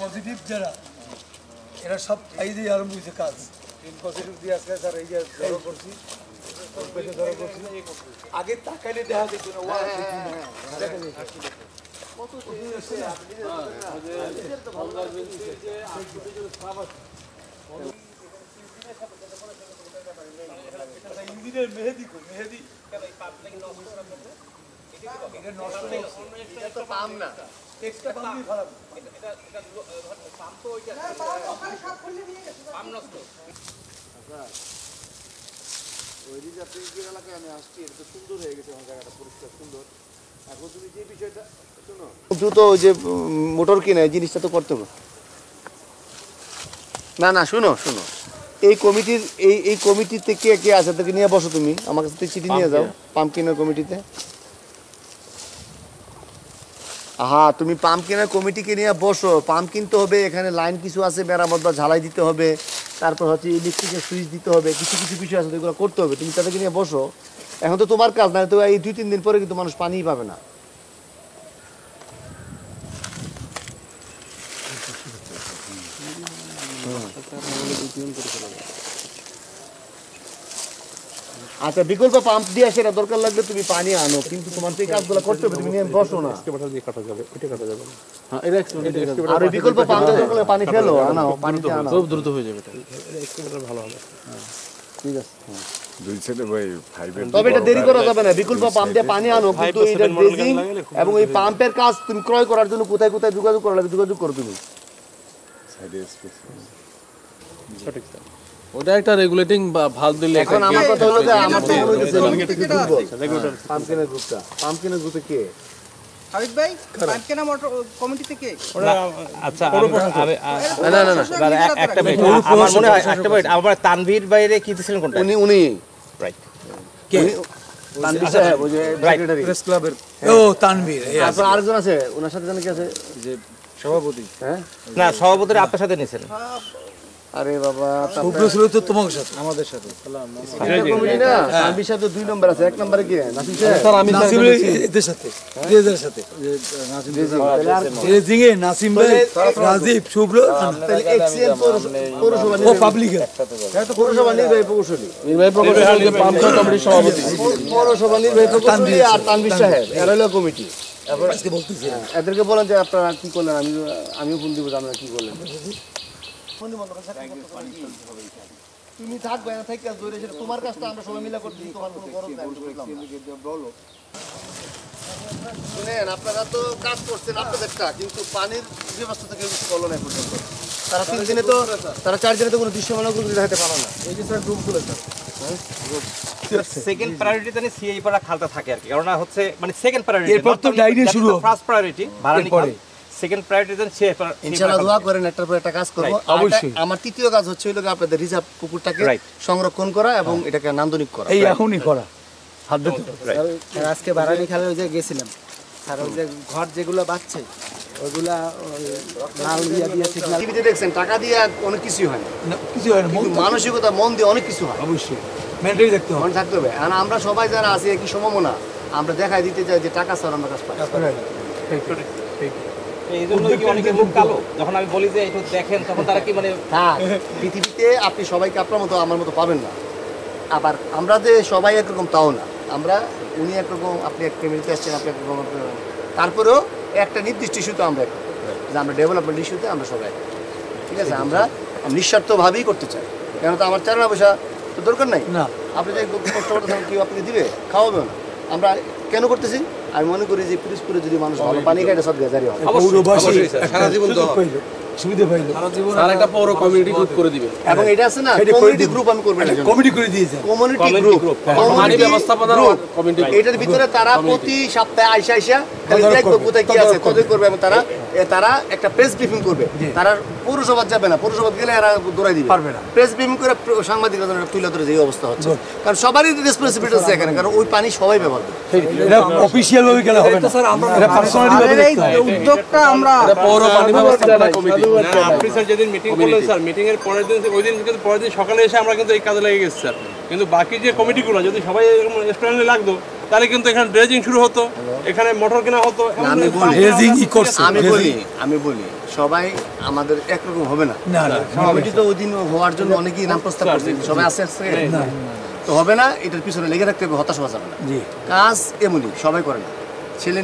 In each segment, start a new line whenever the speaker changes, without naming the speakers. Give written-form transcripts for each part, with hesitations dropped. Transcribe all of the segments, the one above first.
Positive যারা এরা সব এই দিয়ে আরম্ভ হয়েছে কাজ পজিটিভ দিয়ে আসলে স্যার এই যে ধরো করছি আগে তাকাইলে দেখা যেত না ইঞ্জিনিয়ার মেহেদি কই মেহেদি এটা নষ্ট এটা তো পাম না এক্সট্রা পাম খারাপ এটা পাম তো ওইটা পাম নষ্ট ওই যে আপনি যে এলাকায় আমি আসছি এটা তো সুন্দর হয়ে গেছে আমার জায়গাটা পরিষ্কার সুন্দর এখন তুমি যে বিষয়টা শুনো দ্রুত ওই যে মোটর কিনে জিনিসটা তো করতে হবে না না শুনো শুনো এই কমিটির এই কমিটিতে কে কে আছে তাকে নিয়ে বসো তুমি আমার কাছে চিঠি নিয়ে যাও পাম্প কেনার কমিটিতে হ্যাঁ তুমি পাম্প কেনার কমিটিকে নিয়ে বসো পাম্প কিনতে হবে এখানে লাইন কিছু আছে মেরামত বা ঝালাই দিতে হবে তারপর হচ্ছে ইলেকট্রিকের সুইচ দিতে হবে কিছু কিছু বিষয় আছে এগুলো করতে হবে তুমি তাদেরকে নিয়ে বসো এখন তো তোমার কাজ না তো এই 2-3 দিন পরে কিন্তু মানুষ পানিই পাবে না আচ্ছা বিকল্প পাম্প দিয়ে সেটা দরকার লাগলে তুমি পানি আনো কিন্তু তোমার তো এই কাজগুলো করতে হবে তুমি নিয়ে বসো না এক্সকেভেটর দিয়ে কাটা যাবে এটা কাটা যাবে না হ্যাঁ এটা এক্সকেভেটর আর বিকল্প পাম্প দিয়ে দরকার পানি ফেলো আনো পানিতে আনো খুব দ্রুত হয়ে যাবে এটা এক্সকেভেটর ভালো হবে ঠিক আছে দুই সাইডে ভাই 5 তবে এটা দেরি করা যাবে না বিকল্প পাম্প দিয়ে পানি আনো কিন্তু এটা ড্রেজিং এবং এই পাম্পের কাজ তুমি ক্রয় করার জন্য কোথায় কোথায় যোগাযোগ করা লাগবে যোগাযোগ করো তুমি সাইডে স্পেশাল সঠিক স্যার ওটা একটা রেগুলেটিং ভালভ দিলে এখন আমার কথা হলো যে আমার তো মনে হচ্ছে পাম্প কেনার গ্রুপে কে হাবিব ভাই পাম্প কেনা মোটর কমিটিতে কে আচ্ছা না না না একটা মিনিট আমার মনে হয় একটা মিনিট আমার তানভীর বাইরে কি দিছিলেন কোনটা উনি রাইট কে তানভীর সাহেব ওই যে সেক্রেটারি প্রেস ক্লাবের ও তানভীর আর আরেকজন আছে ওনার সাথে জানেন কি আছে যে সভাপতি হ্যাঁ না সভাপতির আপনার সাথে নিছেন আরে বাবা সুপ্রিয় ছিল তো তোমার সাথে আমাদের সাথে কমিটি না তানভীর সাহেব তো 2 নম্বর আছে 1 নম্বরে কি নাসিম সাহেব স্যার আমি নাসিম এদের সাথে এদের সাথে নাসিম রেজিং এ নাসিম ভাই রাজীব শুভ্র তাহলে এক্সিএন পৌরসভা ও পাবলিক এটা তো পৌরসভা নির্বাহী প্রকৌশলী যে পাম্প কমিটির সভাপতি পৌরসভা নির্বাহী প্রকৌশলী আর তানভীর সাহেব এরা হলো কমিটি এখন আজকে বলতেছি এদেরকে বলেন যে আপনারা কি করলেন আমিও ফোন দিব আপনারা কি করলেন তুমি থাকবে না থেকে জোরে সেটা তোমার কাজটা আমরা সবাই মিলে করতেছি তোমার কোনো গরজ নাই বলো শুনেন আপনারা তো কাজ করছেন আপনাদেরটা কিন্তু পানির ব্যবস্থা তো কেউ কিছু করলো না পর্যন্ত তারা 3 দিনে তো তারা 4 দিনে তো কোনো দৃশ্যমান গ্রুপ দেখাতে পারো না এই যে স্যার গ্রুপগুলো স্যার সেকেন্ড প্রায়োরিটিতে নি সিআই পাড়া খালটা থাকে আর কি কারণ হচ্ছে মানে সেকেন্ড প্রায়োরিটি এরপর তো ডাইরেক্ট শুরু ফার্স্ট প্রায়োরিটি ভাড়ানি পরে সেকেন্ড প্রায়োরিটি দেন সিআই পাড়া ইনশাআল্লাহ দোয়া করেন একটার পর একটা কাজ করব অবশ্যই আমার তৃতীয় কাজ হচ্ছে হলো আপনাদের রিজার্ভ পুকুরটাকে সংরক্ষণ করা এবং এটাকে নান্দনিক করা এই এখনই করা হাত দিতে স্যার আজকে ভাড়ানি খালে ওই যে গেছিলাম স্যার ওই যে ঘর যেগুলো বাঁচছে ওইগুলা লাল দিয়া দিয়ে ঠিক না টিভিতে দেখছেন টাকা দিয়ে অনেক কিছু হয় না কিছু হয় না মানসিকতা মন দিয়ে অনেক কিছু হয় অবশ্যই মেন্টালি দেখতে হবে মনে থাকতে হবে আর আমরা সবাই যারা আছি একই সম্ভাবনা আমরা দেখাই দিতে চাই যে টাকা ছাড়া আমরা কাজ পাই ঠিক এইজন্য কি অনেকে মুখ কালো যখন আমি বলি যে একটু দেখেন তখন তারা কি মানে হ্যাঁ পৃথিবীতে আপনি সবাইকে আপনার মতো আমার মতো পাবেন না আবার আমরা যে সবাই একরকম তাও না আমরা উনি একরকম আপনি এক ফ্যামিলিতে আসছেন আপনি একরকম তারপরেও একটা নির্দিষ্ট ইস্যুতে আমরা যে আমরা ডেভেলপমেন্ট ইস্যুতে আমরা সবাই ঠিক আছে আমরা নিঃস্বার্থভাবেই করতে চাই কেন তো আমার চার পয়সা তো দরকার নাই না আপনি যে কষ্ট করতে কেউ আপনাকে দিবে খাওয়াবে না আমরা কেন করতেছি আমি মনে করি যে পিরিজপুরে যদি মানুষ ভালো পানি খায় এটা সব গেজারি হয় সারা জীবন তো সুবিধা পাইলো সারা জীবন আর একটা পৌর কমিউনিটি গ্রুপ করে দিবেন এবং এটা আছে না কমিউনিটি গ্রুপ আমি করব না কমিটি করে দিয়েছে কমিউনিটি গ্রুপ পানি ব্যবস্থাপনা কমিটি এটার ভিতরে তারা প্রতি সপ্তাহে আইসা খালি দেখবে কোথায় কি আছে কত করবে এবং তারা একটা প্রেস ব্রিফিং করবে তারা পৌরসভা যাবে না পৌরসভা গেলে এরা দৌড়াই দিবে পারবে না প্রেস ব্রিফিং করে সাংবাদিকদের তুলে ধরে যে অবস্থা হচ্ছে কারণ সবারই রেসপন্সিবিলিটি আছে এখানে কারণ ওই পানি সবাই ব্যবহার করে এটা অফিশিয়াল ভাবে গেলে হবে না স্যার আমরা এটা পার্সোনালি ভাবে এই উদ্যোগটা আমরা পৌর পানি ব্যবস্থাপনা কমিটি না আপনি স্যার যেদিন মিটিং করলেন স্যার মিটিং এর পরের দিন ওই দিন কিন্তু পরের দিন সকালে এসে আমরা কিন্তু এই কাজে লেগে গেছি স্যার কিন্তু বাকি যে কমিটিগুলো যদি সবাই এরকম স্টুডেন্টে লাগতো
তাহলে কিন্তু এখানে ড্রেজিং শুরু হতো, এখানে মোটর কেনা হতো।
আমি বলি সবাই আমাদের একরকম হবে না, কমিটি তো ওই দিন হওয়ার জন্য অনেকেই নাম প্রস্তাব করছে, সবাই আছে তো হবে না, এটার পিছনে লেগে রাখতে হবে, হতাশ হওয়া যাবে না। কাজ এমনই সবাই করে না,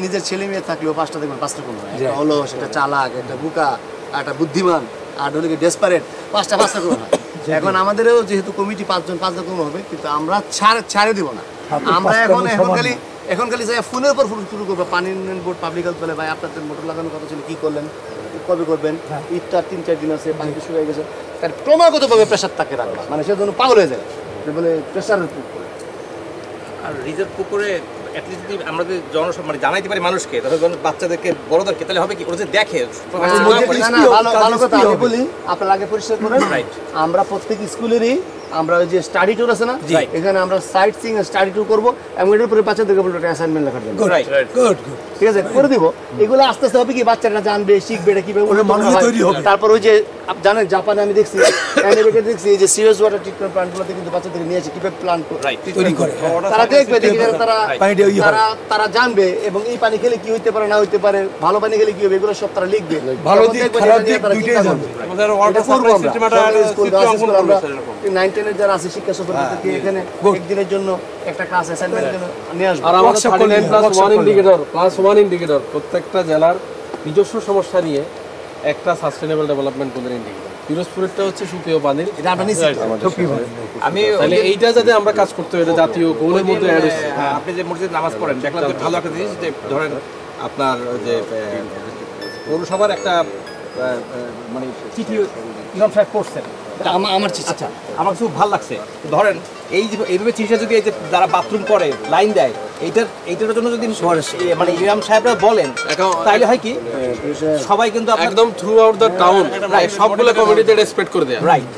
নিজের ছেলে মেয়ে থাকলেও 5টা দেখবেন 5 রকম হয়, একটা হলো সেটা চালাক, একটা বুকা, একটা বুদ্ধিমান, আর হলো ডেসপারেট, 5টা রকম হয়। এখন আমাদেরও যেহেতু কমিটি 5 জন 5 রকম হবে, কিন্তু আমরা ছাড়ে দিব না। আমরা এখন খালি যাই ফোনের উপর ফোন শুরু করবো, পানি উন্নয়ন বোর্ড, পাবলিক হেলথ বলে ভাই আপনাদের মোটর লাগানোর কথা ছিল, কি করলেন, কবে করবেন, ঈদটা 3-4 দিন আছে, পানিতে শুরু হয়ে গেছে, তার ক্রমাগতভাবে প্রেশার তাকে রাখবা, মানে সে যেন পাগল হয়ে যায় বলে প্রেশারের পুকুর।
আর রিজার্ভ পুকুরে অ্যাটলিস্ট যদি আমরা মানে জানাইতে পারি মানুষকে, ধরুন বাচ্চাদেরকে বড়দেরকে, তাহলে হবে কি ওরা যে দেখে।
ভালো কথা আমি বলি, আপনার আগে পরিষ্কার করেন, আমরা প্রত্যেক স্কুলেরই আমরা ওই যে স্টাডি ট্যুর আছে না, এখানে আমরা সাইট সিইং স্টাডি ট্যুর করবো, এবং এটার উপরে বাচ্চাদেরকে বলবো অ্যাসাইনমেন্ট লেখার জন্য, ঠিক আছে করে দিব। এগুলো আস্তে আস্তে হবে কি বাচ্চারা জানবে, শিখবে, এটা কিভাবে। তারপর ওই যে জানেন জাপানে আমি দেখছি, আমেরিকা দেখছি, যে সিরিয়াস ওয়াটার ট্রিটমেন্ট প্ল্যান্টগুলোতে কিন্তু বাচ্চাদেরকে নিয়েছে কিভাবে প্ল্যান্ট তৈরি করে, তারা দেখবে, তারা জানবে, এবং এই পানি খেলে কি হইতে পারে না হইতে পারে, ভালো পানি খেলে কি হবে, এগুলো সব তারা লিখবে। ভালো দিক খারাপ দিক দুইটাই জানবে। 9-10 যারা আছে শিক্ষা সফর করতে, এখানে একদিনের জন্য একটা ক্লাস অ্যাসাইনমেন্টের জন্য নিয়ে আসবে।
আর আমাদের 39+1 ইন্ডিকেটর প্রত্যেকটা জেলার নিজস্ব সমস্যা নিয়ে একটা সাস্টেনেবল ডেভেলপমেন্ট গোলের ইন্ডিকেটর। পিরোজপুরেরটা হচ্ছে সুপেয় পানির,
এটা আমরা নিছি।
আমি
তাহলে এইটা যাতে আমরা কাজ করতে হবে, এটা জাতীয় গোলের মধ্যে অ্যাড হচ্ছে।
আপনি যে মসজিদে নামাজ পড়েন দেখলাম যে ভালো একটা জিনিস, যে ধরেন আপনার যে পৌরসভার একটা মানে চিঠি ইমাম সাহেব করছেন,
আমার চিঠি।
আচ্ছা, আমার খুব ভালো লাগছে। ধরেন এইভাবে চিঠিটা যদি এই যে যারা বাথরুম করে লাইন দেয়, এইটার জন্য যদি মানে ইমাম সাহেবরা বলেন, তাহলে হয় কি সবাই কিন্তু
একদম থ্রু আউট দ্য টাউন সবগুলো কমিটিতে রেসপেক্ট করে দেয়।
রাইট।